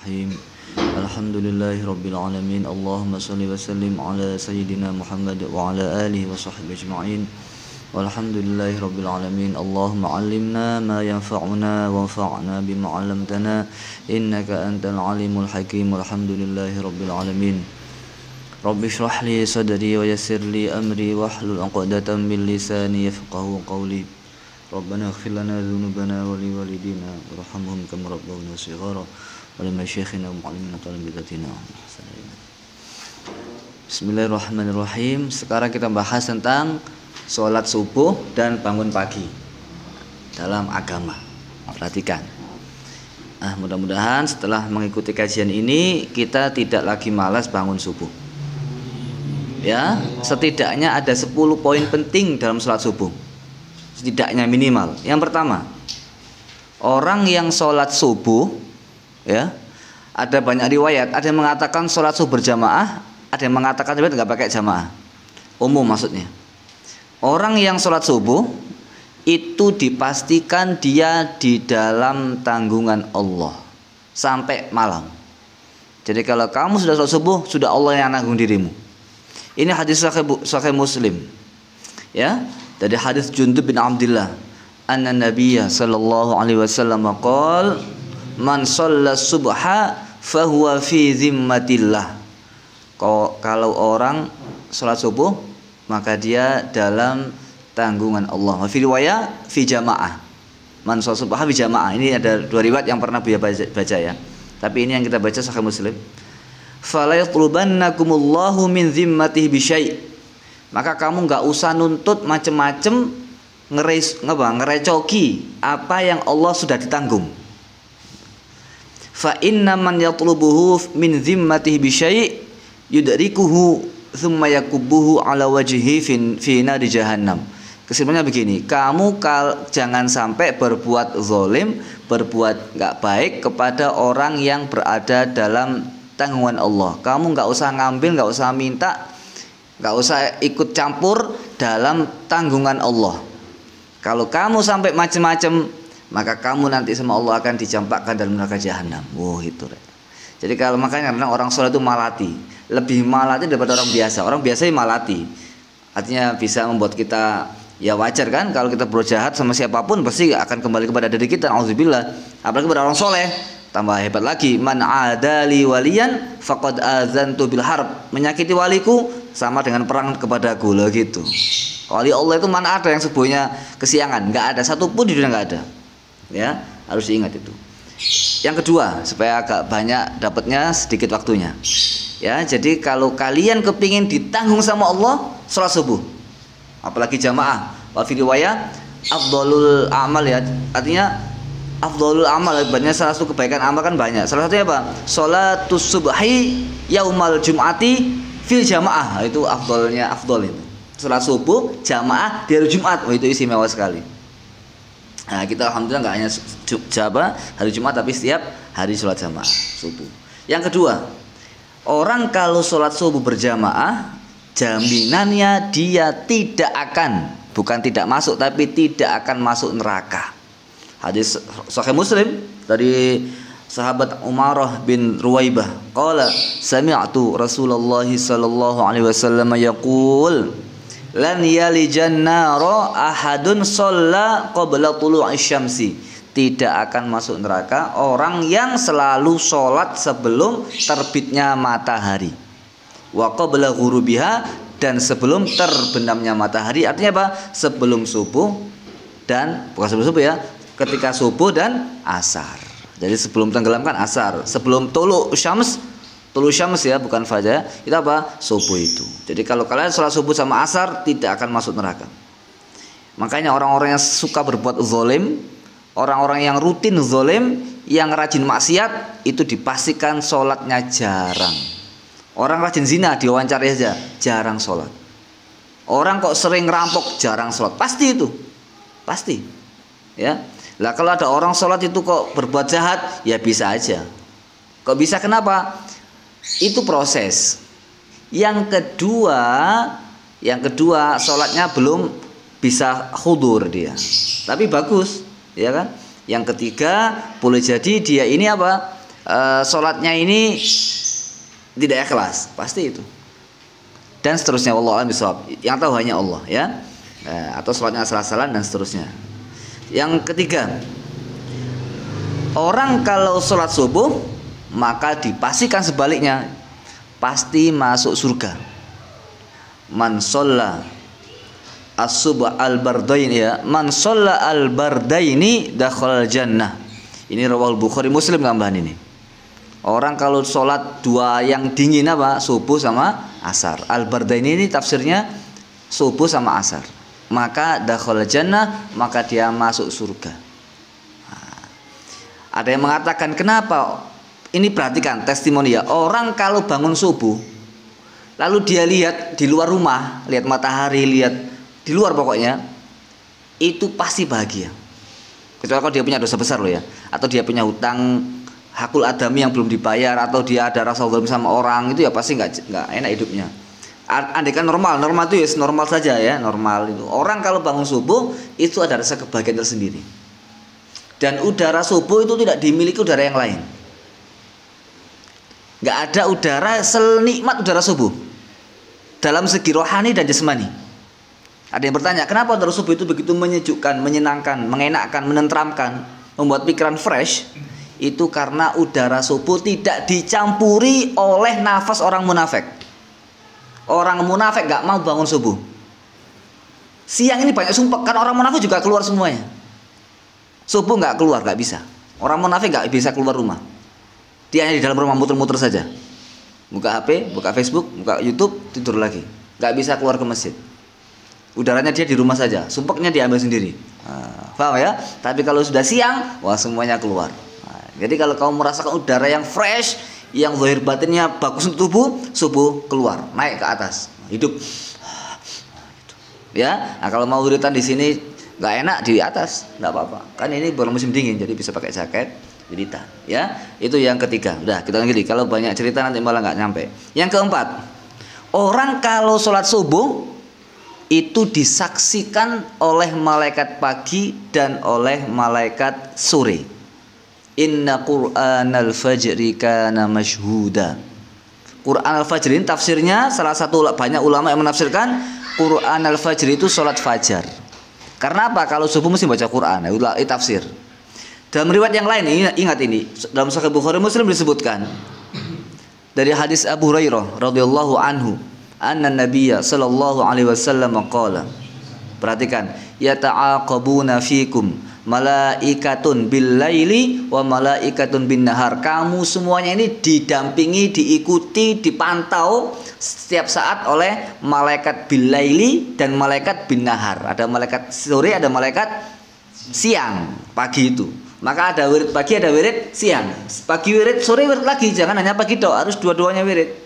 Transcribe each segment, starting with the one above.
Bismillahirrahmanirrahim. Alhamdulillahirabbil alamin. Allahumma shalli wa sallim ala sayyidina Muhammad wa ala alihi wa sahbihi ajma'in. Walhamdulillahirabbil alamin. Allahumma 'allimna ma yanfa'una wanfa'na bima 'allamtana innaka antal alimul hakim. Walhamdulillahirabbil alamin. Rabbi shrah li sadri wa yassir li amri wahlul 'uqdatam min lisani yafqahu qawli. Rabbana ighfir lana dhunubana wa li walidina warhamhum kama rabbawna shighara. Bismillahirrahmanirrahim. Sekarang kita bahas tentang sholat subuh dan bangun pagi dalam agama. Perhatikan. Mudah-mudahan setelah mengikuti kajian ini kita tidak lagi malas bangun subuh. Ya, setidaknya ada 10 poin penting dalam sholat subuh. Setidaknya minimal. Yang pertama, orang yang sholat subuh, ya, ada banyak riwayat. Ada yang mengatakan sholat subuh berjamaah, ada yang mengatakan riwayat nggak pakai jamaah. Umum maksudnya. Orang yang sholat subuh itu dipastikan dia di dalam tanggungan Allah sampai malam. Jadi kalau kamu sudah sholat subuh, sudah Allah yang nanggung dirimu. Ini hadis sahih Muslim. Ya, dari hadis Jundub bin Abdullah, anna Nabiyya sallallahu alaihi wasallam qala man shalla subha fahuwa fi zimmatillah. Kalau orang salat subuh maka dia dalam tanggungan Allah. Wa fi riwayat fi jamaah. Man shalla subha fi jamaah. Ini ada dua riwayat yang pernah Buya baca ya. Tapi ini yang kita baca sahih Muslim. Fala yatlubannakumullahu min zimmatihi bi syai'. Maka kamu enggak usah nuntut macam-macam ngerecoki apa yang Allah sudah ditanggung. Fa inna man yatlubuhu min zimmatihi bi syai' yudrikuhu thumma yakubbuhu ala wajhihi fi nari jahannam. Kesimpulannya begini, kamu jangan sampai berbuat zalim, berbuat enggak baik kepada orang yang berada dalam tanggungan Allah. Kamu enggak usah ngambil, enggak usah minta, enggak usah ikut campur dalam tanggungan Allah. Kalau kamu sampai macam-macam, maka kamu nanti sama Allah akan dicampakkan dalam neraka jahanam. Itu. Jadi kalau makanya orang sholat itu malati, lebih malati daripada orang biasa. Orang biasa malati, artinya bisa membuat kita, ya wajar kan, kalau kita berbuat jahat sama siapapun pasti akan kembali kepada diri kita. Auzubillah. Apalagi kepada orang soleh, tambah hebat lagi. Man adali waliyan faqad azantu bil harb. Menyakiti waliku sama dengan perang kepadaku. Loh gitu. Wali Allah itu mana ada yang sebuahnya kesiangan? Nggak ada, satupun di dunia nggak ada. Ya, harus diingat itu. Yang kedua, supaya agak banyak dapatnya sedikit waktunya. Ya, jadi kalau kalian kepingin ditanggung sama Allah, sholat subuh, apalagi jamaah. Wa fi riwayat afdhalul amal, ya, artinya afdhalul amal, banyak salah satu kebaikan amal kan banyak. Salah satunya apa? Sholatus subhi yaumal jum'ati fil jamaah. Itu afdhalnya, afdhal itu. Sholat subuh jamaah di hari Jumat. Itu istimewa sekali. Nah, kita alhamdulillah nggak hanya hari Jumat, tapi setiap hari sholat jamaah subuh. Yang kedua, orang kalau sholat subuh berjamaah, jaminannya dia tidak akan, bukan tidak masuk, tapi tidak akan masuk neraka. Hadis sahih Muslim dari sahabat Umarah bin Ruwaibah, qala sami'tu Rasulullah sallallahu alaihi wasallam yaqul lan yalijan nara ahadun shalla qabla tulu'i syamsi. Tidak akan masuk neraka orang yang selalu sholat sebelum terbitnya matahari, wa qabla ghurubiha, dan sebelum terbenamnya matahari. Artinya apa? Sebelum subuh dan, bukan sebelum subuh ya, ketika subuh dan asar. Jadi sebelum tenggelam kan asar, sebelum tulu syams ya, bukan fajar, itu apa? Subuh itu. Jadi kalau kalian sholat subuh sama asar tidak akan masuk neraka. Makanya orang-orang yang suka berbuat zalim, orang-orang yang rutin zalim, yang rajin maksiat, itu dipastikan sholatnya jarang. Orang rajin zina diwawancari saja jarang sholat. Orang kok sering rampok jarang sholat, pasti itu, pasti. Ya, lah kalau ada orang sholat itu kok berbuat jahat, ya bisa aja. Kok bisa? Kenapa? Itu proses. Yang kedua sholatnya belum bisa khudur dia, tapi bagus, ya kan? Yang ketiga boleh jadi dia ini apa? sholatnya ini tidak ikhlas, pasti itu. Dan seterusnya, wallahu a'lam bishawab. Yang tahu hanya Allah, ya. Atau sholatnya asal-asalan dan seterusnya. Yang ketiga, orang kalau sholat subuh maka dipastikan sebaliknya, pasti masuk surga. Man sholla as-subh al-bardaini, ya. Man sholla al-bardaini dakhala jannah. Ini rawahul Bukhari Muslim tambahan ini. Orang kalau sholat dua yang dingin apa? Subuh sama asar. Al-bardaini ini tafsirnya subuh sama asar. Maka dakhala jannah, maka dia masuk surga. Nah, ada yang mengatakan kenapa? Ini perhatikan testimoni ya. Orang kalau bangun subuh lalu dia lihat di luar rumah, lihat matahari, lihat di luar pokoknya, itu pasti bahagia. Kecuali kalau dia punya dosa besar loh ya, atau dia punya hutang hakul adami yang belum dibayar, atau dia ada rasa zalim sama orang, itu ya pasti nggak enak hidupnya. Andai kan normal itu ya normal saja ya, normal itu. Orang kalau bangun subuh itu ada rasa kebahagiaan tersendiri. Dan udara subuh itu tidak dimiliki udara yang lain. Nggak ada udara senikmat udara subuh dalam segi rohani dan jasmani. Ada yang bertanya, kenapa udara subuh itu begitu menyejukkan, menyenangkan, mengenakkan, menenteramkan, membuat pikiran fresh? Itu karena udara subuh tidak dicampuri oleh nafas orang munafik. Orang munafik gak mau bangun subuh. Siang ini banyak sumpah, kan orang munafik juga keluar semuanya. Subuh gak keluar, gak bisa. Orang munafik gak bisa keluar rumah. Dia hanya di dalam rumah muter-muter saja. Buka HP, buka Facebook, buka YouTube, tidur lagi. Gak bisa keluar ke masjid. Udaranya dia di rumah saja, sumpeknya diambil sendiri. Paham ya? Tapi kalau sudah siang, wah semuanya keluar. Jadi kalau kamu merasakan udara yang fresh, yang zahir batinnya bagus untuk tubuh, subuh keluar, naik ke atas, hidup. Ya, nah kalau mau wiritan di sini nggak enak di atas, nggak apa-apa. Kan ini bulan musim dingin, jadi bisa pakai jaket, wiritan. Ya, itu yang ketiga. Udah kita lanjut. Kalau banyak cerita nanti malah nggak nyampe. Yang keempat, orang kalau sholat subuh itu disaksikan oleh malaikat pagi dan oleh malaikat sore. Inna Qur'anal fajri kana mashhuda. Quran al-fajr ini tafsirnya salah satu banyak ulama yang menafsirkan Quran al-fajr itu sholat fajar. Karena apa? Kalau subuh mesti baca Quran. Itu tafsir. Dalam riwayat yang lain, ingat ini, dalam Sahih Bukhari Muslim disebutkan dari hadis Abu Hurairah radhiyallahu anhu, anna Nabiyya sallallahu alaihi wasallam qala. Perhatikan, yata'aqabuna fikum malaikatun bil laili wa malaikatun bin nahar. Kamu semuanya ini didampingi, diikuti, dipantau setiap saat oleh malaikat bil laili dan malaikat bin nahar. Ada malaikat sore, ada malaikat siang, pagi itu. Maka ada wirid pagi, ada wirid siang. Pagi wirid, sore wirid lagi. Jangan hanya pagi doh, harus dua-duanya wirid.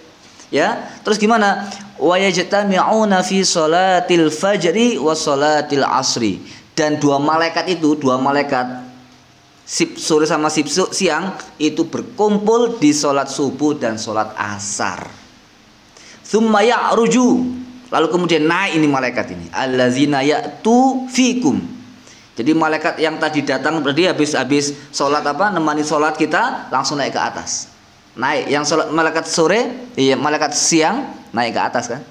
Ya, terus gimana? Wa yajtami'una fi sholatil fajri wa sholatil asri. Dan dua malaikat itu, dua malaikat sip sore sama sip siang itu berkumpul di sholat subuh dan sholat asar. Tsumma ya'ruju, lalu kemudian naik ini malaikat ini. Allazina ya'tu fikum. Jadi malaikat yang tadi datang berarti habis sholat apa? Nemani sholat kita langsung naik ke atas. Naik yang sholat malaikat sore, malaikat siang naik ke atas kan?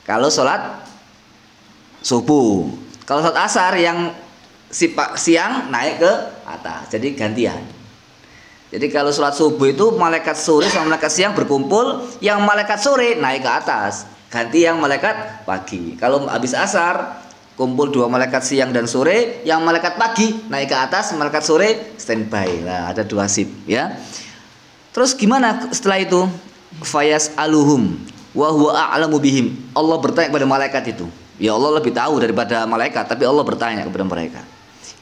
Kalau sholat subuh. Kalau sholat asar yang siang naik ke atas, jadi gantian. Jadi kalau sholat subuh itu malaikat sore sama malaikat siang berkumpul, yang malaikat sore naik ke atas, ganti yang malaikat pagi. Kalau habis asar kumpul dua malaikat siang dan sore, yang malaikat pagi naik ke atas, malaikat sore standby. Nah, ada dua sip ya. Terus gimana setelah itu? Fayas aluhum wa huwa a'lamu bihim. Allah bertanya kepada malaikat itu. Ya Allah lebih tahu daripada malaikat, tapi Allah bertanya kepada mereka.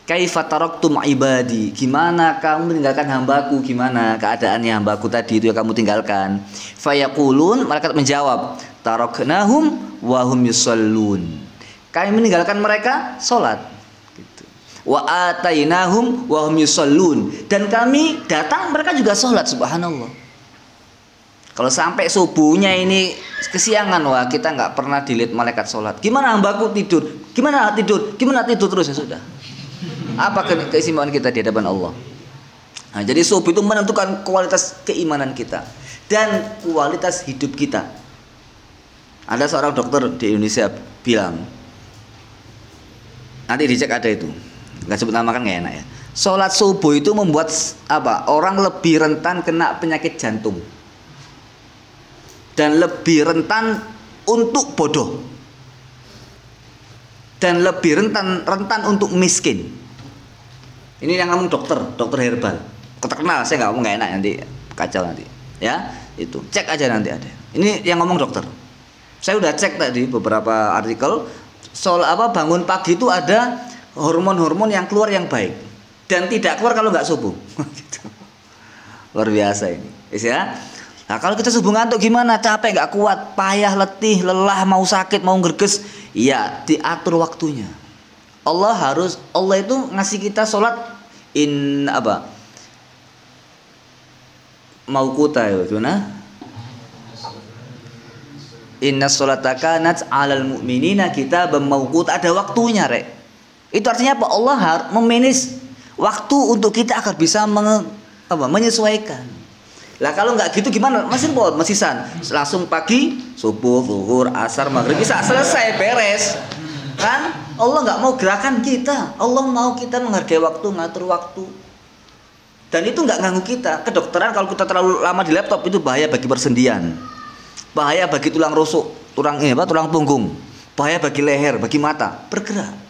Kaifa taraktum ibadi? Gimana kamu meninggalkan hambaku? Gimana keadaannya hambaku tadi itu yang kamu tinggalkan? Fayaqulun, malaikat menjawab, taraknahum wa hum yusallun. Kami meninggalkan mereka salat. Gitu. Wa atainahum wa hum yusallun. Dan kami datang mereka juga salat, subhanallah. Kalau sampai subuhnya ini kesiangan, wah kita nggak pernah dilihat malaikat sholat. Gimana hambaku tidur? Gimana tidur? Gimana tidur terus ya sudah. Apa keistimewaan kita di hadapan Allah? Nah, jadi subuh itu menentukan kualitas keimanan kita dan kualitas hidup kita. Ada seorang dokter di Indonesia bilang, nanti dicek ada itu, nggak sebut nama kan nggak enak ya. Sholat subuh itu membuat apa? Orang lebih rentan kena penyakit jantung dan lebih rentan untuk bodoh dan lebih rentan untuk miskin. Ini yang ngomong dokter herbal, terkenal. Saya nggak ngomong nggak enak nanti kacau nanti. Ya itu cek aja nanti ada. Ini yang ngomong dokter. Saya udah cek tadi beberapa artikel. Soal bangun pagi itu ada hormon-hormon yang keluar yang baik dan tidak keluar kalau nggak subuh. Gitu. Luar biasa ini, ya. Nah kalau kita subuh ngantuk gimana? Capek, nggak kuat, payah, letih, lelah, mau sakit, mau gerges, ya diatur waktunya. Allah itu ngasih kita sholat mauquta ya, gimana? Inna sholata kanat 'alal mu'minina kitaban mauquta, ada waktunya, Rek. Itu artinya apa? Allah harus memanage waktu untuk kita agar bisa menyesuaikan. Lah kalau nggak gitu gimana? Mesisan. Langsung pagi, subuh, zuhur, asar, maghrib bisa selesai beres. Kan? Allah nggak mau gerakan kita. Allah mau kita menghargai waktu, ngatur waktu. Dan itu nggak ganggu kita. Kedokteran kalau kita terlalu lama di laptop itu bahaya bagi persendian. Bahaya bagi tulang rusuk, tulang punggung. Bahaya bagi leher, bagi mata. Bergerak.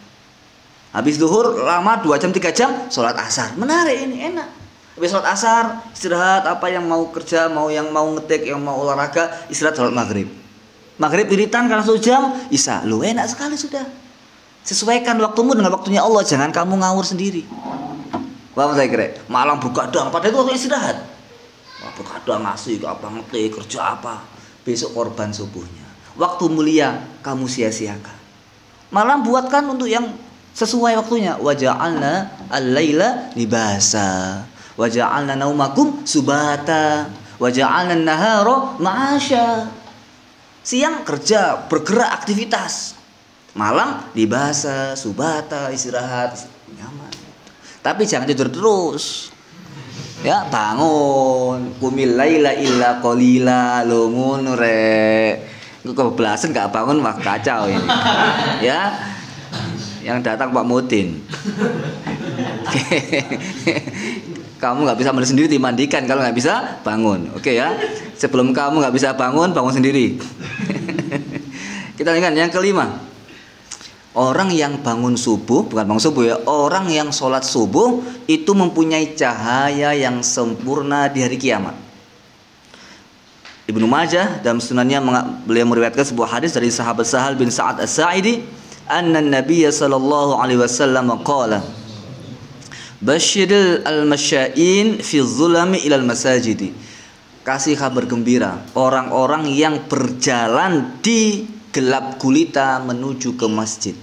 Habis zuhur lama 2 jam 3 jam sholat asar. Menarik ini, enak. Habis sholat asar istirahat, apa yang mau kerja, yang mau ngetik, yang mau olahraga, istirahat sholat maghrib. Maghrib iritan karena 1 jam, isya. Lu enak sekali sudah. Sesuaikan waktumu dengan waktunya Allah, jangan kamu ngawur sendiri. Paham saya kira? Malam buka doang, padahal itu waktu istirahat. Buka doang ngasih apa ngetik, kerja apa. Besok korban subuhnya. Waktu mulia kamu sia-siakan. Malam buatkan untuk yang sesuai waktunya. Wa ja'alna al-laila libasa. Wa ja'alna naumakum subata. Wa ja'alna an-nahara ma'asya. Siang kerja, bergerak, aktivitas. Malam libasa, subata, istirahat, nyaman. Tapi jangan tidur terus. Ya, bangun. Qumil laila illa qalila, lo ngono rek. Kebablasan gak bangun wah kacau ini. Ya. Yang datang Pak Mutin. Kamu nggak bisa mandi sendiri, dimandikan. Kalau nggak bisa bangun, oke ya. Sebelum kamu nggak bisa bangun sendiri. Kita lihat yang kelima. Orang yang bangun subuh, bukan bangun subuh ya, orang yang sholat subuh itu mempunyai cahaya yang sempurna di hari kiamat. Ibnu Majah dalam sunannya beliau meriwayatkan sebuah hadis dari sahabat Sahal bin Sa'ad As-Sa'idi, anna Nabiy sallallahu alaihi wasallam qala, Basyiril al-masya'in fi zulami ilal masajidi. Kasih kabar gembira orang-orang yang berjalan di gelap gulita menuju ke masjid.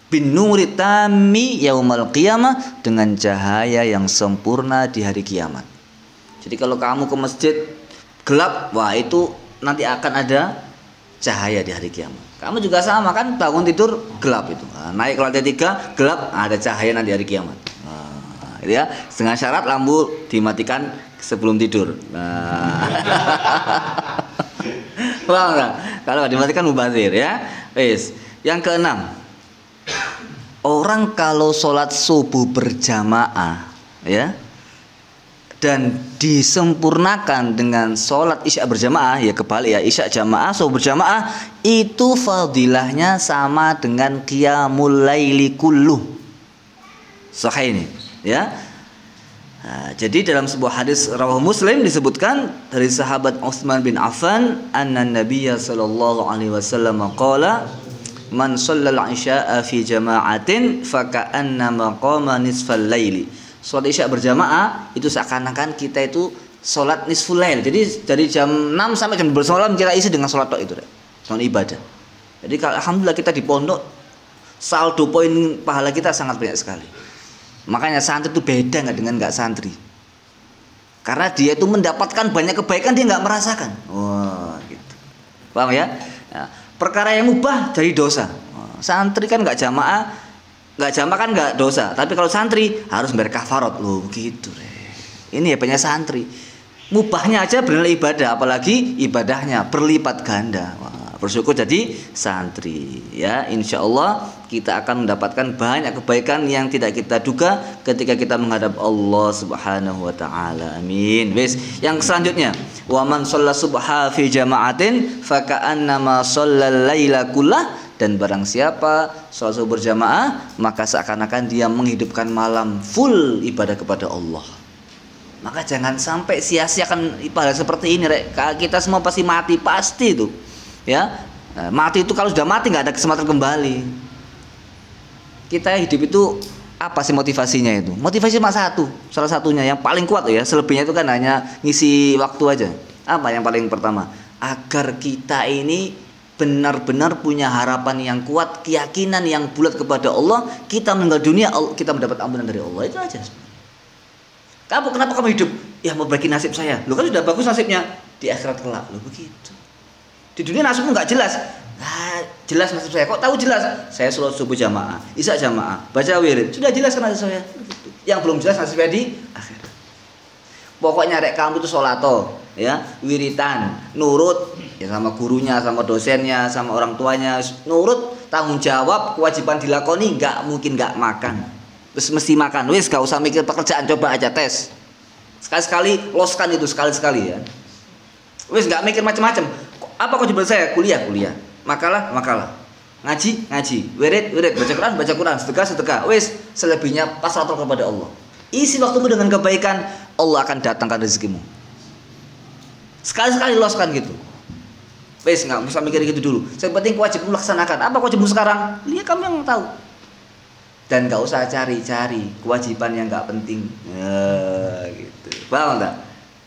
Bin nuri tami yaumal qiyamah, dengan cahaya yang sempurna di hari kiamat. Jadi kalau kamu ke masjid gelap, wah itu nanti akan ada cahaya di hari kiamat. Kamu juga sama kan, bangun tidur gelap itu. Nah, naik ke lantai 3 gelap, ada cahaya nanti hari kiamat. Nah, gitu ya. Dengan syarat lampu dimatikan sebelum tidur. Nah. Paham enggak? Kalau dimatikan mubazir ya. Wis. Yang keenam. Orang kalau sholat subuh berjamaah ya, dan disempurnakan dengan sholat isya berjamaah, ya kebalik ya, isya jamaah, subuh berjamaah, itu fadilahnya sama dengan qiyamul laili kulluh. Sahih ini ya. Nah, jadi dalam sebuah hadis rawah Muslim disebutkan dari sahabat Utsman bin Affan, anna Nabiyya sallallahu alaihi wasallam qala, man shallal isya'a fi jama'atin faka'annama qama nisfal laili. Sholat isya berjamaah itu seakan-akan kita itu sholat nisful lail. Jadi dari jam 6 sampai jam 12 malam kita isi dengan sholat tok itu, sholat ibadah. Jadi kalau alhamdulillah kita di pondok, saldo poin pahala kita sangat banyak sekali. Makanya santri itu beda nggak dengan nggak santri. Karena dia itu mendapatkan banyak kebaikan, dia nggak merasakan. Wah, gitu. Paham ya? Nah, perkara yang mubah jadi dosa. Santri kan nggak jamaah, nggak jamak kan nggak dosa, tapi kalau santri harus bayar kafarat loh begitu. Ini ya banyak santri. Mubahnya aja bernilai ibadah, apalagi ibadahnya berlipat ganda. Wah, bersyukur jadi santri ya. Insya Allah kita akan mendapatkan banyak kebaikan yang tidak kita duga ketika kita menghadap Allah Subhanahu wa taala. Amin. Wes, yang selanjutnya, wa man shalla subha fi jama'atin fa ka'annama shallal laila kullah, dan barang siapa sholat subuh berjamaah maka seakan-akan dia menghidupkan malam full ibadah kepada Allah. Maka jangan sampai sia-siakan ibadah seperti ini, Rek. Kita semua pasti mati, pasti itu. Ya. Nah, mati itu kalau sudah mati nggak ada kesempatan kembali. Kita hidup itu apa sih motivasinya itu? Motivasi cuma satu, salah satunya yang paling kuat ya. Selebihnya itu kan hanya ngisi waktu aja. Apa yang paling pertama? Agar kita ini benar-benar punya harapan yang kuat, keyakinan yang bulat kepada Allah. Kita meninggal dunia, kita mendapat ampunan dari Allah. Itu aja. Kenapa kamu hidup? Ya mau bagi nasib saya. Lu kan sudah bagus nasibnya di akhirat kelak. Lu begitu. Di dunia nasibmu nggak jelas. Nah, jelas nasib saya. Kok tahu jelas? Saya sholat subuh jamaah, isya jamaah, baca wirid. Sudah jelas kan nasib saya. Yang belum jelas nasibnya di akhirat. Pokoknya rek kamu itu sholato, ya, wiritan, nurut ya sama gurunya, sama dosennya, sama orang tuanya, nurut, tanggung jawab, kewajiban dilakoni, nggak mungkin nggak makan. Terus mesti makan, wis gak usah mikir pekerjaan, coba aja tes. Sekali-sekali loskan itu, sekali-sekali ya. Wis gak mikir macam-macam. Apa kewajiban saya? Kuliah. Makalah. Ngaji. Wirid. Baca Quran. Sedekah. Wis selebihnya pasrah kepada Allah. Isi waktumu dengan kebaikan, Allah akan datangkan rezekimu. Sekali-sekali loskan gitu. Wis gak usah mikir gitu dulu. Yang penting kewajibanmu laksanakan. Apa kewajibanmu sekarang? Lihat kamu yang tahu. Dan gak usah cari-cari kewajiban yang gak penting gitu. Paham gak?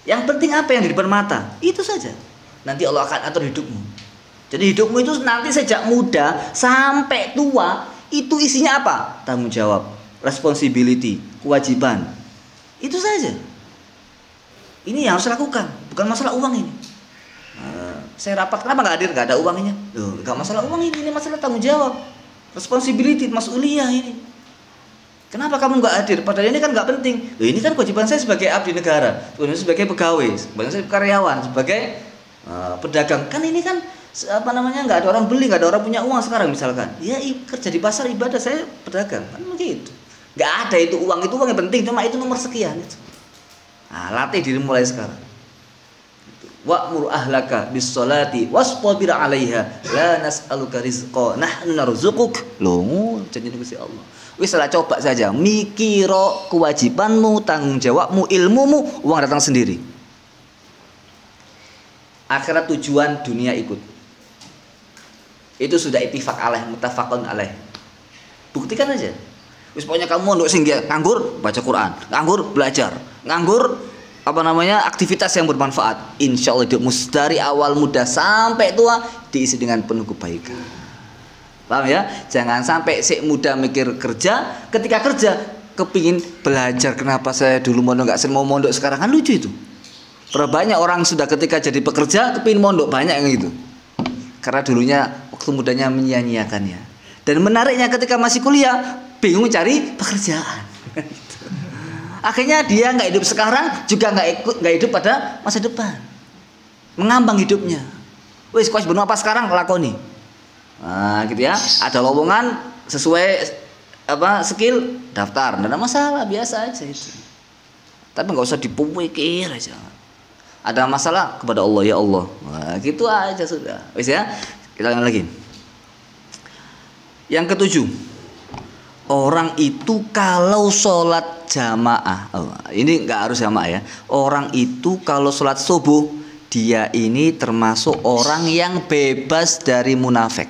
Yang penting apa yang di depan mata, itu saja. Nanti Allah akan atur hidupmu. Jadi hidupmu itu nanti sejak muda sampai tua, itu isinya apa? Tanggung jawab, responsibility, kewajiban. Itu saja. Ini yang harus lakukan, bukan masalah uang ini. Saya rapat, kenapa gak hadir? Gak ada uangnya. Loh, gak masalah uang ini masalah tanggung jawab, responsibility, mas'uliyah ini. Kenapa kamu nggak hadir? Padahal ini kan nggak penting. Loh, ini kan kewajiban saya sebagai abdi negara, sebagai pegawai, sebagai karyawan, sebagai pedagang. Kan ini kan nggak ada orang beli, nggak ada orang punya uang sekarang misalkan. Ya kerja di pasar ibadah, saya pedagang, kan begitu. Nggak ada itu uang yang penting, cuma itu nomor sekian. Nah, latih diri mulai sekarang. Wa'mur ahlaka bis-sholati wastabir 'alaiha la nas'aluka rizqa nahnu narzuquk. Loh, janji Gusti Allah. Wis lah coba saja, mikiro kewajibanmu, tanggung jawabmu, ilmumu, uang datang sendiri. Akhirat tujuan, dunia ikut. Itu sudah ittifaq alaih, muttafaqun alaih. Buktikan aja. Wis pokoknya kamu mondok sing nganggur baca Quran, nganggur belajar, nganggur aktivitas yang bermanfaat. Insya Allah hidupmu dari awal muda sampai tua diisi dengan penuh kebaikan. Paham ya? Jangan sampai si muda mikir kerja, ketika kerja kepingin belajar. Kenapa saya dulu mondok nggak mau mondok sekarang? Kan lucu itu. Berapa banyak orang sudah ketika jadi pekerja kepingin mondok, banyak yang gitu. Karena dulunya waktu mudanya menyia-nyiakannya. Dan menariknya ketika masih kuliah bingung cari pekerjaan. Akhirnya dia nggak hidup sekarang, juga nggak hidup pada masa depan. Mengambang hidupnya. Wis kewajiban apa sekarang lakoni. Nah, gitu ya. Ada lowongan sesuai skill, daftar. Tidak ada masalah, biasa aja itu. Tapi nggak usah dipikir aja. Ada masalah kepada Allah, ya Allah. Nah, gitu aja sudah. Wis ya. Kita lanjut lagi. Yang ketujuh, orang itu kalau sholat jamaah, ini nggak harus jamaah ya. Orang itu kalau sholat subuh, dia ini termasuk orang yang bebas dari munafik.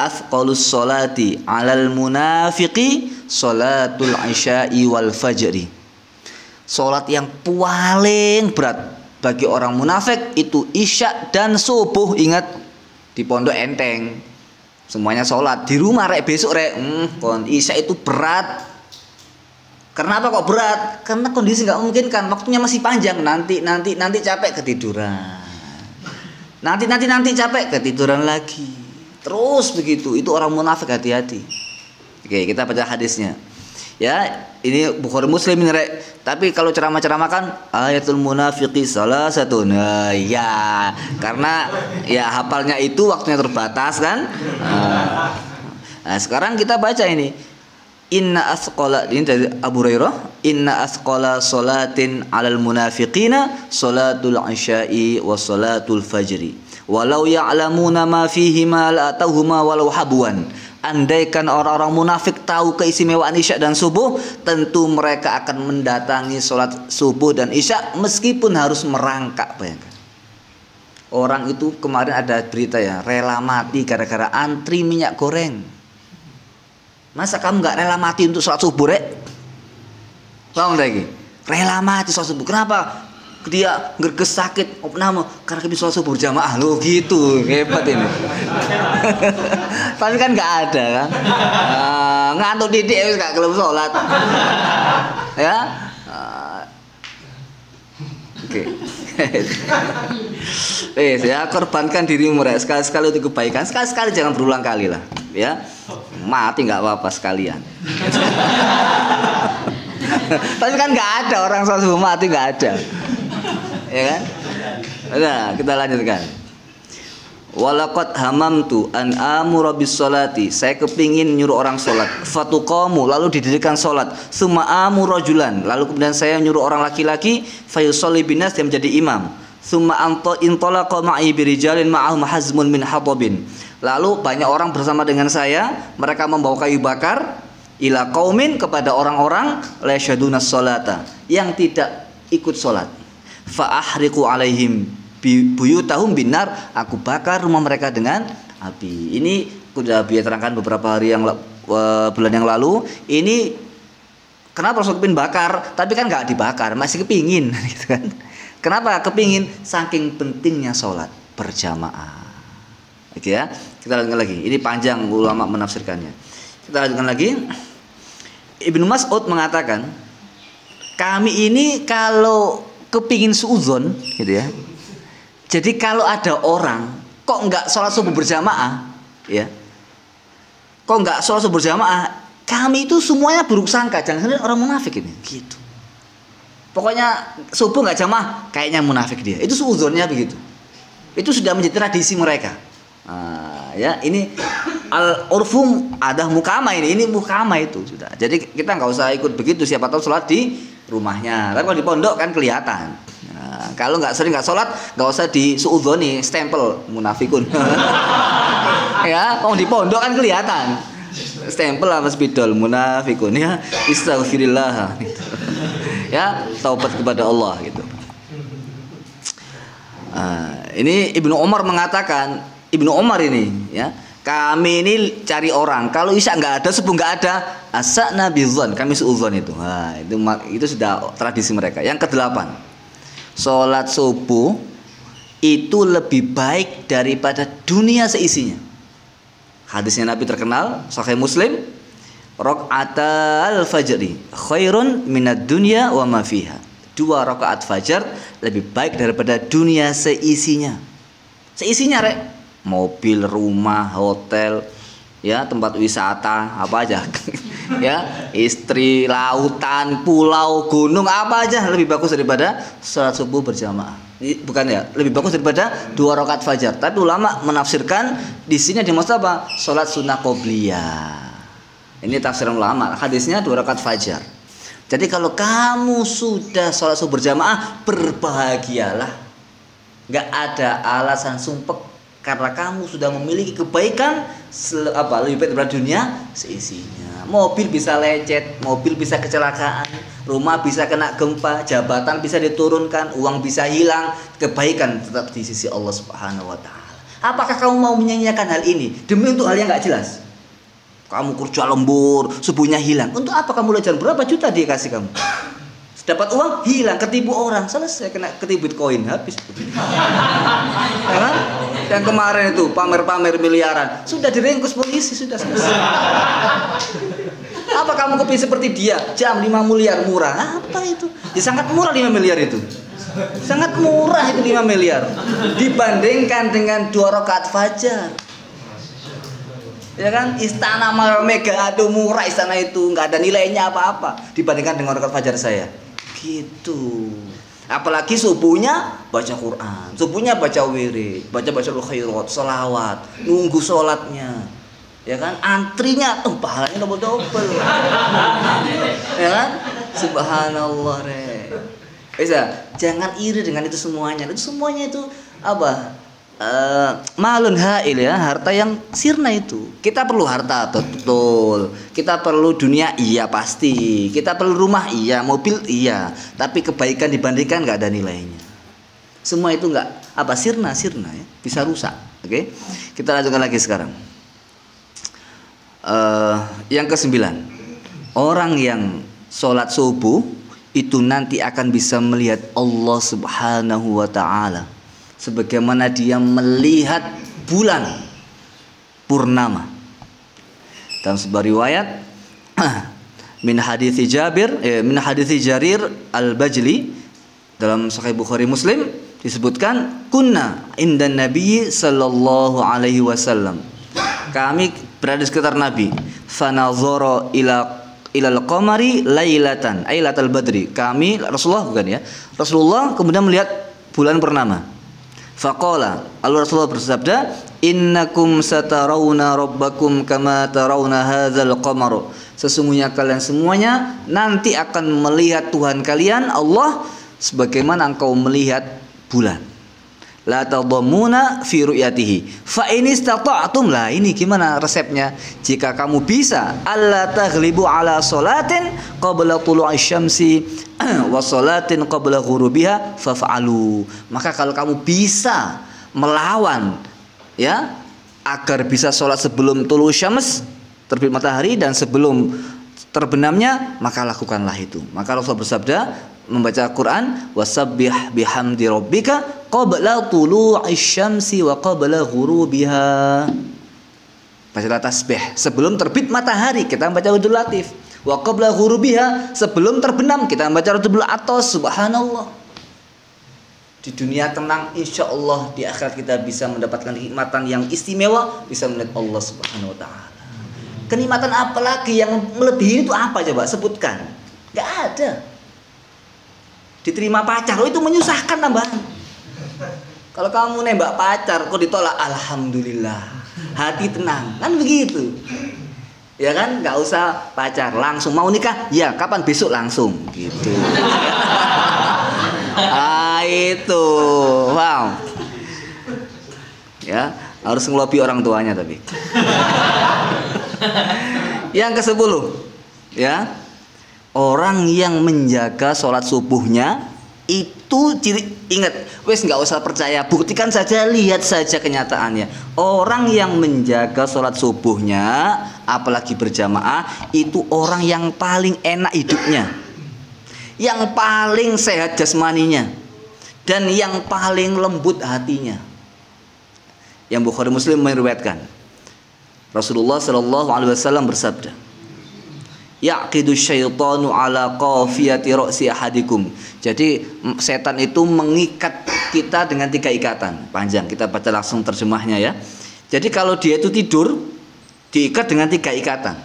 Athqalus sholati 'alal munafiqi sholatul isya'i wal fajri. Salat yang paling berat bagi orang munafik itu isya dan subuh. Ingat, di pondok enteng, semuanya sholat. Di rumah rek besok rek, isya itu berat. Kenapa kok berat? Karena kondisi nggak memungkinkan, waktunya masih panjang. Nanti capek ketiduran. Nanti capek ketiduran lagi. Terus begitu. Itu orang munafik, hati-hati. Oke, kita baca hadisnya. Ya, ini Bukhari Muslim ini, Rek. Tapi kalau ceramah-ceramah kan ayatul munafiqi salasatun. Ya, karena ya hafalnya itu waktunya terbatas kan. Nah, sekarang kita baca ini. Inna asqala, ini dari Abu Hurairah, inna asqala salatin 'alal munafiqina salatul isya'i wa salatul fajri. Walau ya'lamuna ma fihi ma la'atauhuma walau habwan. Andaikan orang-orang munafik tahu keistimewaan Isya dan subuh, tentu mereka akan mendatangi sholat subuh dan Isya meskipun harus merangkak. Bayangkan. Orang itu kemarin ada berita ya, rela mati gara-gara antri minyak goreng. Masa kamu nggak rela mati untuk sholat subuh, Rek? Paham lagi? Rela mati sholat subuh. Kenapa? Dia ngerges sakit, karena kami sholat subuh berjamaah loh, gitu. Hebat ini. Tapi kan nggak ada kan, ngantuk didik wis gak gelem sholat. Ya, oke. Ya korbankan dirimu, Rek. Sekali-sekali untuk kebaikan, sekali-sekali jangan berulang kali lah. Ya, mati nggak apa-apa sekalian. Tapi kan nggak ada orang sholat subuh mati, nggak ada. Ya kan? Nah, kita lanjutkan. Walaqad hamamtu an amura bis salati. Saya kepingin nyuruh orang salat. Fatuqamu, lalu didirikan salat. Summa amuru rajulan, lalu kemudian saya nyuruh orang laki-laki fayusalli binas, dia menjadi imam. Summa intalaqa ma'i birijalin ma'ahum hazmun min hatabin. Lalu banyak orang bersama dengan saya, mereka membawa kayu bakar ila qaumin, kepada orang-orang la yashaduna sholata, yang tidak ikut salat. Fa ahriqu alaihim buyutahum binar, aku bakar rumah mereka dengan api. Ini sudah biar terangkan beberapa hari yang bulan yang lalu. Ini kenapa Rasul kepingin bakar, tapi kan nggak dibakar, masih kepingin gitu kan. Kenapa kepingin? Saking pentingnya sholat berjamaah. Oke ya, kita lanjutkan lagi. Ini panjang ulama menafsirkannya. Kita lanjutkan lagi. Ibnu Mas'ud mengatakan, kami ini kalau kepingin suudzon gitu ya. Jadi kalau ada orang kok nggak sholat subuh berjamaah, ya, kok nggak sholat subuh berjamaah, kami itu semuanya buruk sangka, jangan-jangan orang munafik ini, gitu. Pokoknya subuh nggak jamaah, kayaknya munafik dia. Itu suudzonnya begitu. Itu sudah menjadi tradisi mereka. Ya, ini al-urfum ada mukama, ini mukama itu sudah. Jadi kita nggak usah ikut begitu. Siapa tahu sholat di rumahnya. Tapi kalau di pondok kan kelihatan. Kalau nggak sering nggak sholat, nggak usah disuudzoni, stempel munafikun. Ya, di pondok kan kelihatan, stempel apa spidol munafikun, ya, istaghfirillah, gitu. Ya, taubat kepada Allah gitu. Ini Ibnu Umar mengatakan, Ibnu Umar ini, ya, kami ini cari orang, kalau isya nggak ada, subuh nggak ada, asakna bidzon, kami suudzon itu. Nah, itu sudah tradisi mereka. Yang ke-8, sholat subuh itu lebih baik daripada dunia seisinya. Hadisnya Nabi terkenal, Sahih Muslim, rakaatal fajri khairun minad dunya wa ma fiha. 2 rakaat fajar lebih baik daripada dunia seisinya. Seisinya, Rek. Mobil, rumah, hotel, ya, tempat wisata, apa aja. Ya, istri, lautan, pulau, gunung, apa aja lebih bagus daripada sholat subuh berjamaah. Bukan ya, lebih bagus daripada 2 rakaat fajar. Tapi ulama menafsirkan di sini dimaksud apa? Sholat sunnah qobliyah. Ini tafsiran ulama. Hadisnya 2 rakaat fajar. Jadi kalau kamu sudah sholat subuh berjamaah, berbahagialah. Gak ada alasan sumpek, karena kamu sudah memiliki kebaikan lebih baik daripada dunia seisinya. Mobil bisa lecet, mobil bisa kecelakaan, rumah bisa kena gempa, jabatan bisa diturunkan, uang bisa hilang, kebaikan tetap di sisi Allah Subhanahu wa taala. Apakah kamu mau menyanyiakan hal ini demi untuk hal yang nggak jelas? Kamu kerja lembur, subuhnya hilang. Untuk apa kamu belajar? Berapa juta dia kasih kamu? Dapat uang, hilang, ketipu orang, selesai, kena ketipu Bitcoin, habis. Ya kan? Yang kemarin itu pamer-pamer miliaran, sudah diringkus polisi, sudah selesai. Apa kamu kepingin seperti dia? Jam 5 miliar murah. Apa itu? Ya, sangat murah 5 miliar itu. Sangat murah itu 5 miliar dibandingkan dengan 2 rakaat fajar. Ya kan, istana mega, aduh murah istana itu, nggak ada nilainya apa-apa dibandingkan dengan rakaat fajar saya. Gitu. Apalagi subuhnya baca Quran, subuhnya baca wirid, baca khairat, salawat, nunggu sholatnya. Ya kan, antrinya pahalanya double-double. Ya kan? Subhanallah re. Bisa, jangan iri dengan itu semuanya. Itu semuanya itu apa? Malun hail ya, harta yang sirna itu. Kita perlu harta betul. Kita perlu dunia iya pasti. Kita perlu rumah iya, mobil iya. Tapi kebaikan dibandingkan nggak ada nilainya. Semua itu nggak apa sirna ya, bisa rusak. Oke, kita lanjutkan lagi sekarang. Yang ke-9, orang yang sholat subuh itu nanti akan bisa melihat Allah Subhanahu wa Ta'ala sebagaimana dia melihat bulan purnama. Dalam sebuah riwayat min hadits Jarir Al-Bajli dalam Sahih Bukhari Muslim disebutkan kunna indan Nabi sallallahu alaihi wasallam. Kami berada di sekitar Nabi. Fanazara ilal qamari lailatan ailatal badri. Kami Rasulullah bukan ya. Rasulullah kemudian melihat bulan purnama. Faqala, Allah Rasulullah bersabda, innakum satarawna rabbakum kama tarawna hadzal qamar. Sesungguhnya kalian semuanya nanti akan melihat Tuhan kalian Allah sebagaimana engkau melihat bulan. La tadhammuna fi ru'yatihi. Fa in istata'tum, lah ini gimana resepnya? Jika kamu bisa alla taghlibu ala salatin qabla tulu'i syamsi wa salatin qabla ghurubiha faf'alu. Maka kalau kamu bisa melawan ya agar bisa sholat sebelum tulu syams, terbit matahari, dan sebelum terbenamnya, maka lakukanlah itu. Maka Rasul bersabda membaca Quran, wasabbih bihamdi rabbika qabla tulu'i syamsi wa qabla ghurubiha. Bacalah tasbih sebelum terbit matahari, kita membaca Wadul Latif. Wa qabla ghurubiha, sebelum terbenam kita membaca Wadul Atos. Subhanallah. Di dunia tenang, insya Allah di akhirat kita bisa mendapatkan kenikmatan yang istimewa, bisa melihat Allah Subhanahu wa Ta'ala. Kenikmatan apa lagi yang melebihi itu apa coba sebutkan? Gak ada. Diterima pacar, itu menyusahkan tambahan. Kalau kamu nembak pacar kok ditolak, alhamdulillah, hati tenang, kan begitu. Ya kan, nggak usah pacar, langsung mau nikah, ya kapan besok langsung, gitu. Itu, wow. Ya, harus ngelobi orang tuanya tapi. Yang ke-10, ya. Orang yang menjaga sholat subuhnya itu ingat, wes nggak usah percaya, buktikan saja, lihat saja kenyataannya. Orang yang menjaga sholat subuhnya, apalagi berjamaah, itu orang yang paling enak hidupnya, yang paling sehat jasmaninya, dan yang paling lembut hatinya. Yang Bukhari Muslim meriwayatkan, Rasulullah Shallallahu Alaihi Wasallam bersabda, yaqidu syaitanu ala qafiyati ra'si ahadikum. Jadi setan itu mengikat kita dengan 3 ikatan. Panjang, kita baca langsung terjemahnya ya. Jadi kalau dia itu tidur, diikat dengan 3 ikatan.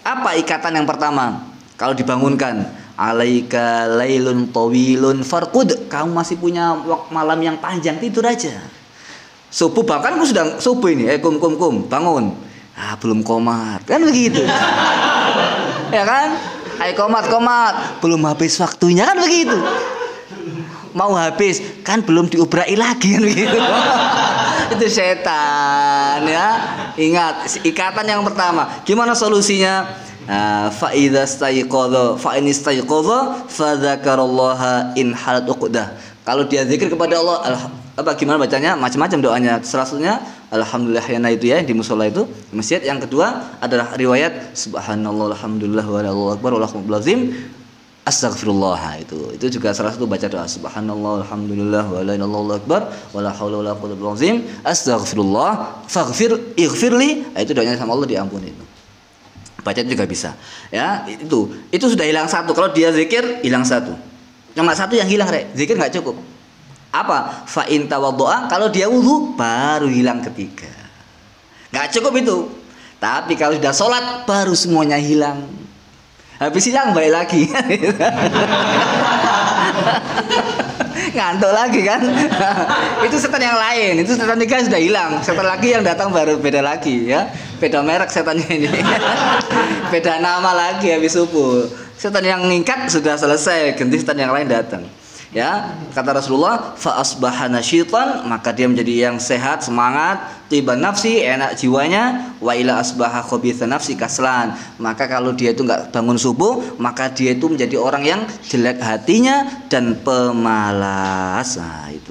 Apa ikatan yang pertama? Kalau dibangunkan, alaika lailun tawilun farqud. Kamu masih punya malam yang panjang, tidur aja. Subuh, bahkan aku sudah subuh ini, kum bangun. Belum komat, kan begitu. Ya kan? Ayo komat, belum habis waktunya, kan begitu. Mau habis, kan belum diubrai lagi, kan begitu. Itu setan ya. Ingat, ikatan yang pertama. Gimana solusinya? Fa idza staiqadha fa in istaiqadha fa dzakarallaha in halat uqdah. Kalau dia zikir kepada Allah, gimana bacanya? Macam-macam doanya. Salah satunya alhamdulillah itu ya di mushola itu, di masjid. Yang kedua adalah riwayat subhanallah alhamdulillah wa Allahu akbar wallahu azim astaghfirullah. Itu juga salah satu baca doa subhanallah alhamdulillah wa la ilaha illallah akbar wala haula wala quwwata illa billah astaghfirullah ighfirli. Itu doanya sama Allah diampuni. Baca juga bisa. Ya, itu sudah hilang satu. Kalau dia zikir hilang satu. Cuma satu yang hilang, zikir nggak cukup. Apa? Fa in tawaddoa, kalau dia wudu baru hilang ketiga. Nggak cukup itu. Tapi kalau sudah sholat baru semuanya hilang. Habis hilang balik lagi. Ngantuk lagi kan. Itu setan yang lain. Itu setan tiga sudah hilang. Setan lagi yang datang baru beda lagi ya. Beda merek setannya ini. Beda nama lagi habis subuh. Setan yang ngingkat sudah selesai, ganti setan yang lain datang. Ya, kata Rasulullah, fa asbaha nasyitan, maka dia menjadi yang sehat, semangat, tiban nafsi, enak jiwanya, wa ila asbaha khabitha nafsi kaslan. Maka kalau dia itu enggak bangun subuh, maka dia itu menjadi orang yang jelek hatinya dan pemalas. Nah, itu.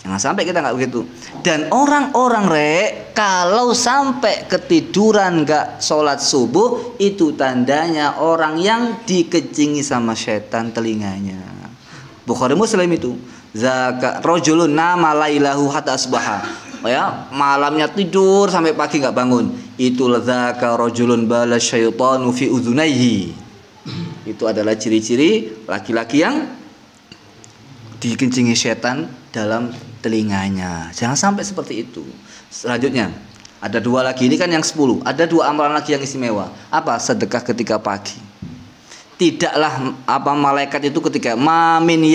Jangan sampai kita enggak begitu. Dan orang-orang kalau sampai ketiduran enggak sholat subuh, itu tandanya orang yang dikecingi sama setan telinganya. Bukhari Muslim itu zaka rajulun nama lailahu hatta asbaha, ya malamnya tidur sampai pagi nggak bangun, itu zaka rajulun bala syaitanu fi udhunaihi. Itu adalah ciri-ciri laki-laki yang dikencingi setan dalam telinganya. Jangan sampai seperti itu. Selanjutnya ada dua lagi, ini kan yang 10. Ada dua amalan lagi yang istimewa. Apa? Sedekah ketika pagi. Tidaklah malaikat itu ketika mamin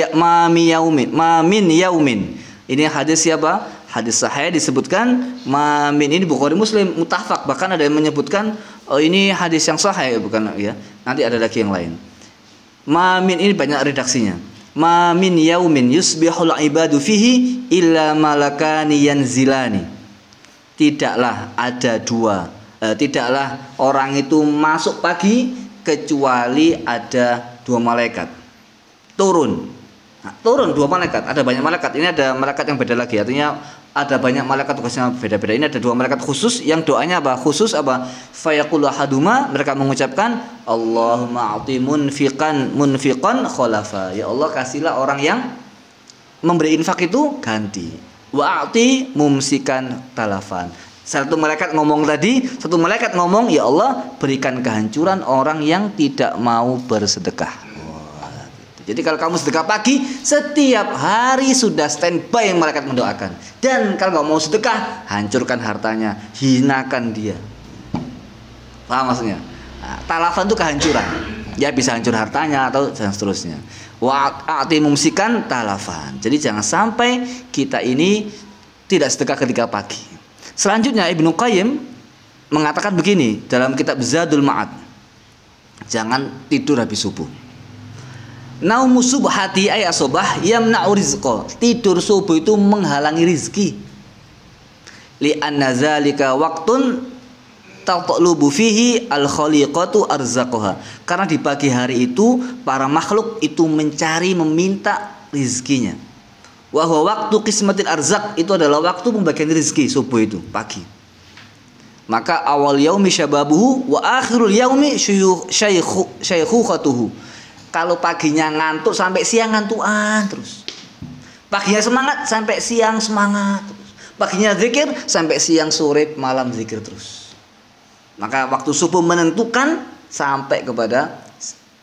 yaumin. Ini hadis siapa? Hadis sahih disebutkan mamin, ini Bukhari Muslim muttafaq, bahkan ada yang menyebutkan ini hadis yang sahih bukan ya. Nanti ada lagi yang lain. Mamin ini banyak redaksinya. Mamin yaumin yusbihul ibadu fihi illa malakani yanzilani. Tidaklah orang itu masuk pagi kecuali ada dua malaikat turun. Nah, turun dua malaikat, ada banyak malaikat. Ini ada malaikat yang beda lagi, artinya ada banyak malaikat tugasnya beda-beda. Ini ada dua malaikat khusus yang doanya apa? Khusus apa? Fayaqulu ahaduma, mereka mengucapkan Allahumma a'ti munfiqan khalafa. Ya Allah, kasihlah orang yang memberi infak itu ganti. Wa a'ti mumsikan talafan. Satu malaikat ngomong tadi, satu malaikat ngomong, ya Allah berikan kehancuran orang yang tidak mau bersedekah. Jadi kalau kamu sedekah pagi, setiap hari sudah standby yang malaikat mendoakan. Dan kalau nggak mau sedekah, hancurkan hartanya, hinakan dia. Paham maksudnya? Nah, talafan itu kehancuran. Ya bisa hancur hartanya atau dan seterusnya. Wa'ati mumsikan talafan. Jadi jangan sampai kita ini tidak sedekah ketika pagi. Selanjutnya Ibnu Qayyim mengatakan begini dalam kitab Zadul Ma'ad. Jangan tidur habis subuh. Naumu subhati ay asobah yamna'u rizqa. Tidur subuh itu menghalangi rizki. Li'anna zalika waqtun tatlubu fihi al-khaliqatu arzaqaha. Karena di pagi hari itu para makhluk itu mencari, meminta rizkinya. Wahwa waktu qismatil arzak, itu adalah waktu pembagian rezeki subuh itu pagi. Maka awal yaumi syababuhu wa akhirul yaumi syaykhukhatuhu. Kalau paginya ngantuk sampai siang ngantukan terus. Paginya semangat sampai siang semangat terus. Paginya zikir sampai siang sore malam zikir terus. Maka waktu subuh menentukan sampai kepada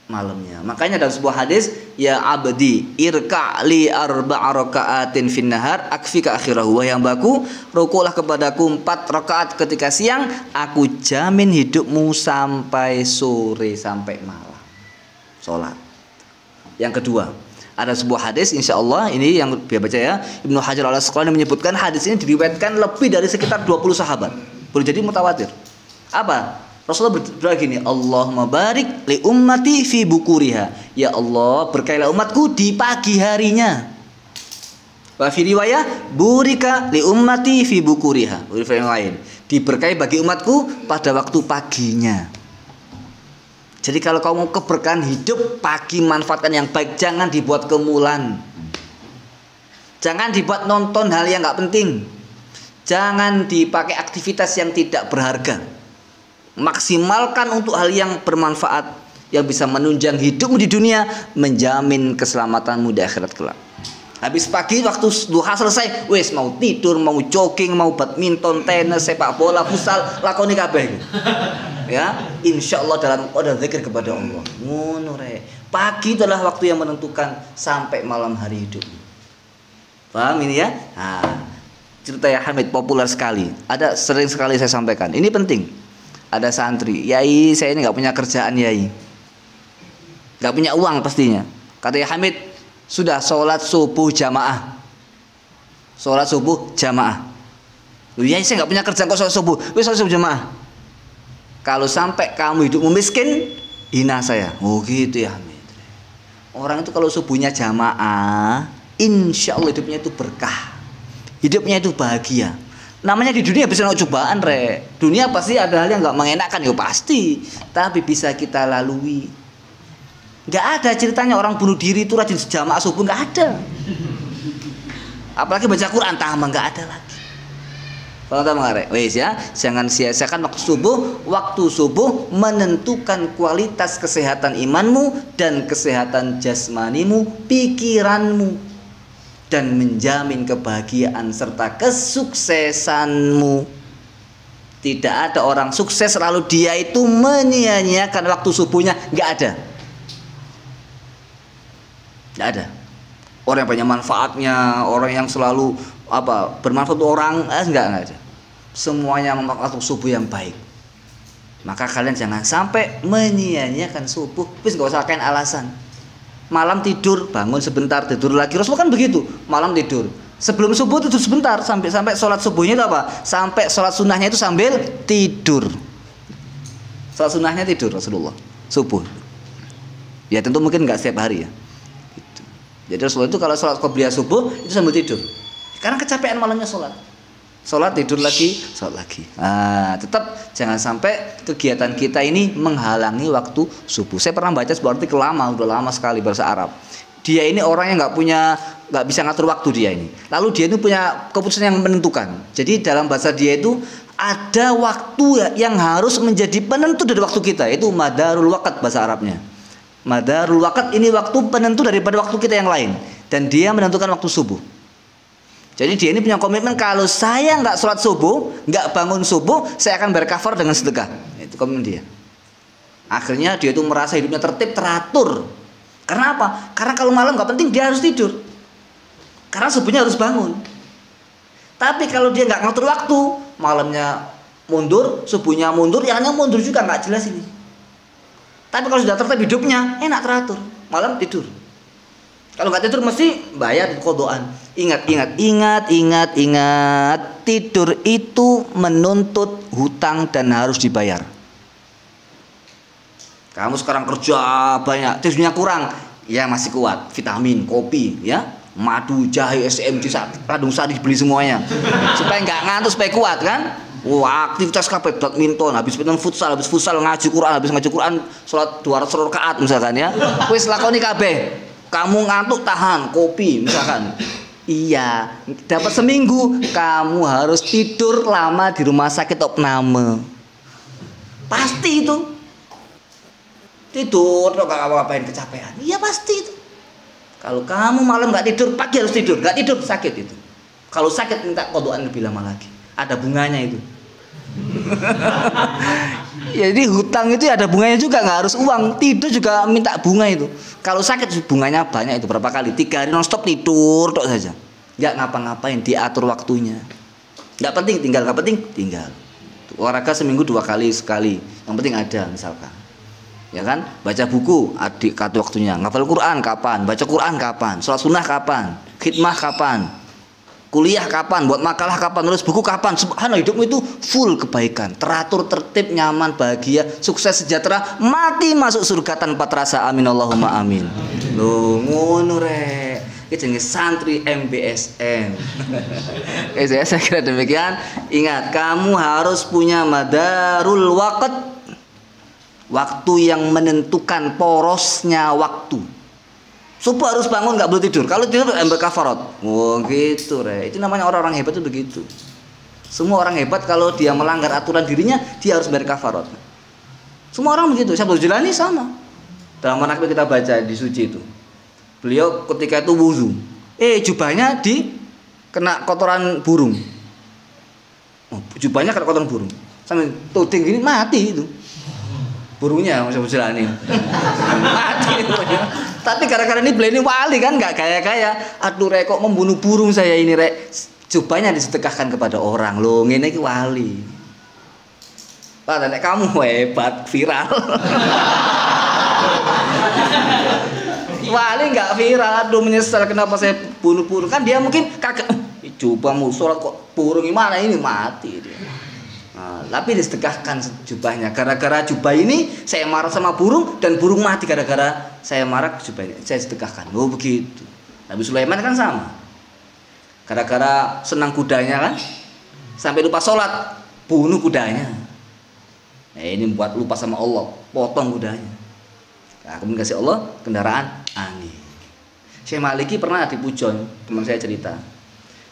malamnya. Makanya dalam sebuah hadis, ya abdi irka li arba'a raka'atin fin nahar akfika akhirahu. Wahai hambaku, rukulah kepadaku 4 rakaat ketika siang, aku jamin hidupmu sampai sore, sampai malam. Salat. Yang kedua, ada sebuah hadis, insyaallah ini yang biar baca ya. Ibnu Hajar al-Asqalani menyebutkan hadis ini diriwayatkan lebih dari sekitar 20 sahabat. Boleh jadi mutawatir. Apa? Rasulullah berdoa gini, Allahumma barik li ummati fi bukuriha. Ya Allah, berkailah umatku di pagi harinya. Wa fi riwayah burika li ummati fi bukuriha. Riwayat yang lain, diberkahi bagi umatku pada waktu paginya. Jadi kalau kamu keberkahan hidup pagi, manfaatkan yang baik, jangan dibuat kemulan. Jangan dibuat nonton hal yang nggak penting. Jangan dipakai aktivitas yang tidak berharga. Maksimalkan untuk hal yang bermanfaat, yang bisa menunjang hidupmu di dunia, menjamin keselamatanmu di akhirat kelak. Habis pagi waktu duha selesai, wes mau tidur, mau jogging, mau badminton, tenis, sepak bola, futsal, lakoni kabeh. Ya, insyaallah dalam qadar zikir kepada Allah. Ngono rek. Pagi adalah waktu yang menentukan sampai malam hari hidupmu. Paham ini ya? Nah, cerita ya Hamid populer sekali. Ada sering sekali saya sampaikan. Ini penting. Ada santri, Yai saya ini nggak punya kerjaan Yai, nggak punya uang pastinya. Kata Yai Hamid, sudah sholat subuh jamaah. Sholat subuh jamaah. Yai saya nggak punya kerjaan kok sholat subuh. Wis sholat subuh jamaah. Kalau sampai kamu hidupmu miskin, hina saya. Oh gitu ya Hamid. Orang itu kalau subuhnya jamaah, insya Allah hidupnya itu berkah. Hidupnya itu bahagia. Namanya di dunia bisa cobaan, dunia pasti ada hal yang nggak mengenakan, ya pasti. Tapi bisa kita lalui. Nggak ada ceritanya orang bunuh diri itu rajin jamaah subuh, nggak ada. Apalagi baca Quran, tambah nggak ada lagi. Wes ya, jangan sia-siakan waktu subuh. Waktu subuh menentukan kualitas kesehatan imanmu dan kesehatan jasmanimu, pikiranmu, dan menjamin kebahagiaan serta kesuksesanmu. Tidak ada orang sukses lalu dia itu menyia-nyiakan waktu subuhnya, nggak ada. Nggak ada. Orang yang banyak manfaatnya, orang yang selalu bermanfaat untuk orang, nggak ada. Semuanya waktu subuh yang baik. Maka kalian jangan sampai menyia-nyiakan subuh. Terus nggak usah kain alasan. Malam tidur, bangun sebentar, tidur lagi. Rasul kan begitu, malam tidur. Sebelum subuh tidur sebentar, sampai sholat subuhnya itu apa? Sampai sholat sunnahnya itu sambil tidur. Sholat sunnahnya tidur Rasulullah, subuh. Ya tentu mungkin nggak setiap hari ya. Gitu. Jadi Rasulullah itu kalau sholat qobliyah subuh itu sambil tidur. Karena kecapean malamnya sholat. Sholat tidur lagi, sholat lagi. Tetap jangan sampai kegiatan kita ini menghalangi waktu subuh. Saya pernah baca sebuah artikel lama, udah lama sekali bahasa Arab. Dia ini orang yang nggak bisa ngatur waktu dia ini. Lalu dia itu punya keputusan yang menentukan. Jadi dalam bahasa dia itu ada waktu yang harus menjadi penentu dari waktu kita. Itu madarul waqt bahasa Arabnya. Madarul waqt ini waktu penentu daripada waktu kita yang lain. Dan dia menentukan waktu subuh. Jadi dia ini punya komitmen, kalau saya nggak sholat subuh, nggak bangun subuh, saya akan berkafar dengan sedekah. Itu komitmen dia. Akhirnya dia itu merasa hidupnya tertib, teratur. Karena apa? Karena kalau malam nggak penting, dia harus tidur. Karena subuhnya harus bangun. Tapi kalau dia nggak ngatur waktu, malamnya mundur, subuhnya mundur, ya hanya mundur juga, nggak jelas ini. Tapi kalau sudah tertib hidupnya, enak teratur. Malam tidur. Kalau nggak tidur mesti bayar kodoan. Ingat. Tidur itu menuntut hutang dan harus dibayar. Kamu sekarang kerja banyak, tidurnya kurang, ya masih kuat. Vitamin, kopi, ya, madu, jahe, SMC, kandung sari beli semuanya. Supaya nggak ngantuk, supaya kuat kan? Wah, aktivitas kabeh, badminton, habis futsal ngaji Quran, habis ngaji Quran sholat 200 rakaat misalkan ya. Wis lakoni kabeh. Kamu ngantuk tahan kopi misalkan. Iya, dapat seminggu kamu harus tidur lama di rumah sakit opname. Pasti itu. Tidur kok gak apa-apain kecapean. Iya pasti itu. Kalau kamu malam nggak tidur, pagi harus tidur. Nggak tidur sakit itu. Kalau sakit minta kodokan lebih lama lagi. Ada bunganya itu. Jadi hutang itu ada bunganya juga, nggak harus uang. Tidur juga minta bunga itu. Kalau sakit bunganya banyak itu, berapa kali? 3 hari nonstop tidur tok saja. Nggak ngapa-ngapain, diatur waktunya. Nggak penting tinggal, nggak penting tinggal. Olahraga seminggu 2 kali sekali. Yang penting ada misalkan. Ya kan? Baca buku adik atur waktunya. Ngafal Quran kapan? Baca Quran kapan? Sholat sunnah kapan? Khidmah kapan? Kuliah kapan, buat makalah kapan, nulis buku kapan. Subhanallah, hidupmu itu full kebaikan, teratur, tertib, nyaman, bahagia, sukses, sejahtera, mati masuk surga tanpa terasa. Amin Allahumma amin. Loh ngono rek. Iki jenenge santri MBSM. Saya kira demikian. Ingat, kamu harus punya madarul waqt. Waktu yang menentukan porosnya waktu. Subuh harus bangun, nggak boleh tidur. Kalau tidur ambil kafarat. Oh gitu re. Itu namanya orang-orang hebat itu begitu. Semua orang hebat kalau dia melanggar aturan dirinya, dia harus bayar kafarat. Semua orang begitu. Syaikhul Jilani sama. Dalam manaqib kita baca di suci itu. Beliau ketika itu wudu. Jubahnya kena kotoran burung. Jubahnya kena kotoran burung. Sampai tuding gini mati itu. Burungnya Syaikhul Jilani. Mati itu. Tapi gara-gara ini beliau ini wali kan, nggak kaya-kaya. Aduh rek, kok membunuh burung saya ini rek. Jubahnya disedekahkan kepada orang. Loh ngene iki wali. Pak, nek kamu hebat, viral. Wali nggak viral, aduh menyesal kenapa saya bunuh burung. Kan dia mungkin kaget, coba mau sholat kok burung gimana ini, mati dia. Nah, tapi disedekahkan jubahnya. Gara-gara jubah ini saya marah sama burung dan burung mati gara-gara saya marah jubahnya. Saya sedekahkan. Oh begitu. Nabi Sulaiman kan sama. Gara-gara senang kudanya kan, sampai lupa sholat, bunuh kudanya. Nah, ini buat lupa sama Allah, potong kudanya. Nah, kemudian kasih Allah kendaraan angin. Syekh Maliki pernah di Pujon, teman saya cerita.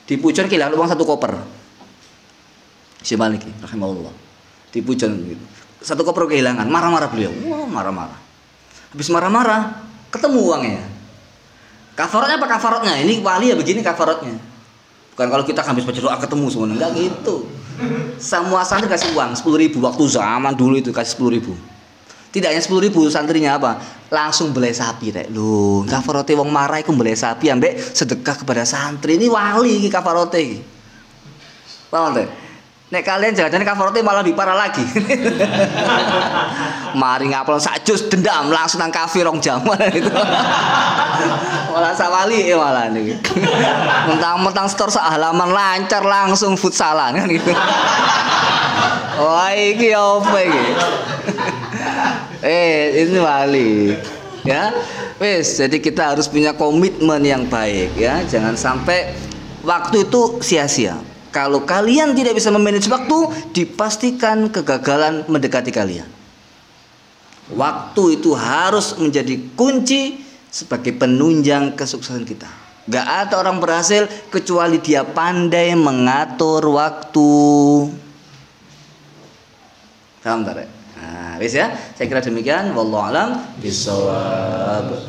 Di Pujon kehilangan uang 1 koper. Syekh Maliki rahimahullah. Di Pujon gitu. 1 koper kehilangan, marah-marah beliau. Wah, marah-marah. Habis marah-marah, ketemu uangnya. Kafaratnya apa kafaratnya? Ini wali ya begini kafaratnya. Bukan kalau kita habis baca doa ketemu semua, enggak gitu. Semua santri kasih uang 10.000 waktu zaman dulu itu kasih 10.000. Tidak hanya 10.000, santrinya apa? Langsung belai sapi rek. Lho, kafarote wong marah iku belai sapi ambek sedekah kepada santri. Ini wali iki kafarote iki. Paham teh? Nek kalian jangan-jangan kafarote malah lebih parah lagi. Mari ngapal sajus dendam langsung nang kafe rong jam gitu. Malah sawali malah niki. Mentang-mentang store sak halaman lancar langsung futsalan kan gitu. Wah, iki opo iki? Ini wali. Ya. Wis, jadi kita harus punya komitmen yang baik ya. Jangan sampai waktu itu sia-sia. Kalau kalian tidak bisa memanage waktu, dipastikan kegagalan mendekati kalian. Waktu itu harus menjadi kunci sebagai penunjang kesuksesan kita. Gak ada orang berhasil kecuali dia pandai mengatur waktu. Paham tak? Nah, wis ya. Saya kira demikian. Wallahu a'lam bishawab.